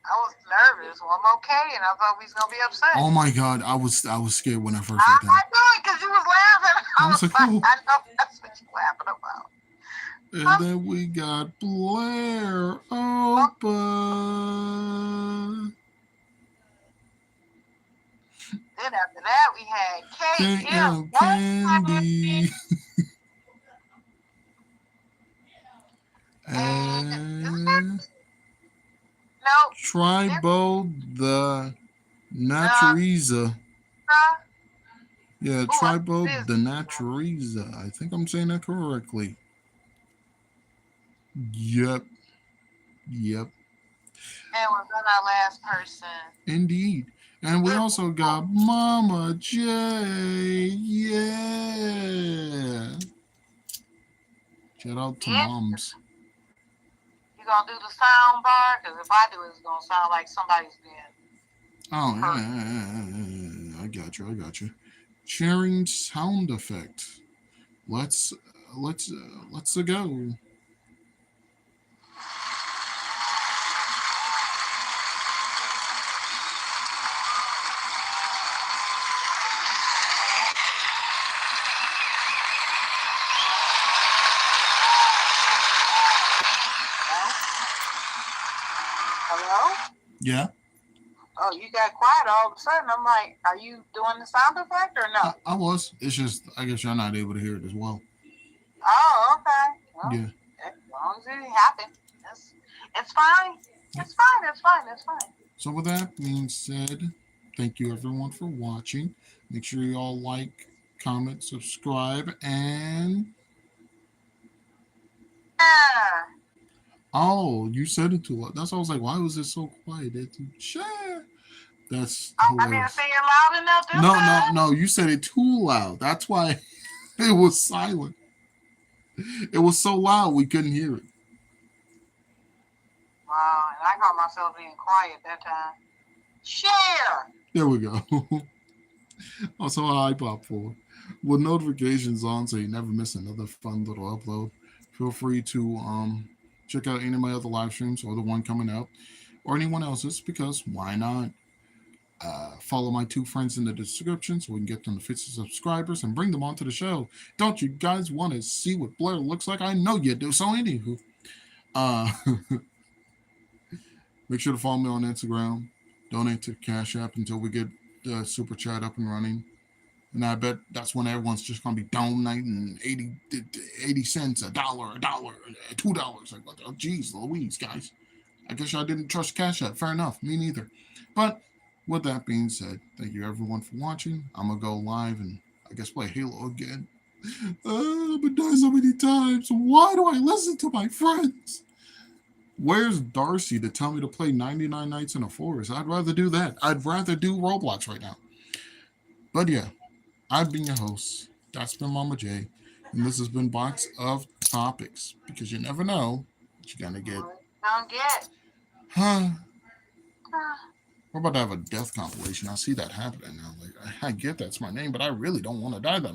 I was nervous. Well, I'm okay, and I thought we was gonna be upset. Oh my god, I was scared when I first heard that. I knew it because you was laughing. I I was was like, like, oh. I know that's what you laughing about. And Huh? then we got Blare Opa. Then after that, we had KM. KM Candy. And And no, Tribo the uh, Naturiza. Yeah, ooh, Tribo this. the Naturiza. I think I'm saying that correctly. Yep. Yep. And we're on our last person. Indeed. And we Good. also got Mama J. Yeah. Shout out to Yeah, moms. you gonna do the sound bar? Because if I do, it's gonna sound like somebody's being Oh, yeah, hurt. yeah, yeah, yeah, yeah. I got you. I got you. Sharing sound effect. Let's let's go. Hello? Yeah, Oh, you got quiet all of a sudden. I'm like, are you doing the sound effect or no? I was. It's just I guess you're not able to hear it as well. Oh, okay. Well, Yeah. as long as it happened, it's fine. Yep. It's fine. It's fine. It's fine. So with that being said, thank you everyone for watching. Make sure you all like, comment, subscribe, and Yeah. oh, you said it too loud. That's why I was like, why was it so quiet? Share. That's I didn't hilarious. say it loud enough this time. No. You said it too loud. That's why it was silent. It was so loud we couldn't hear it. Wow, and I caught myself being quiet that time. Share. There we go. Also, a iPop for with notifications on, so you never miss another fun little upload. Feel free to check out any of my other live streams or the one coming out or anyone else's because why not? Follow my two friends in the description so we can get them to 50 subscribers and bring them onto the show. Don't you guys want to see what Blare looks like? I know you do. So anywho, uh, make sure to follow me on Instagram. Donate to Cash App until we get the super chat up and running. And I bet that's when everyone's just gonna be donating 80 cents, a dollar, $2. Like, what? Oh, geez, Louise, guys. I guess I didn't trust Cash App. Fair enough. Me neither. But with that being said, thank you everyone for watching. I'm gonna go live and I guess play Halo again. I've been dying so many times. Why do I listen to my friends? Where's Darcy to tell me to play 99 Nights in a Forest? I'd rather do that. I'd rather do Roblox right now. But yeah, I've been your host. That's been Mama J. And this has been Box of Topics. Because you never know what you're gonna get. Don't get. Huh? We're about to have a death compilation. I see that happening now. Like, I get that's my name, but I really don't want to die that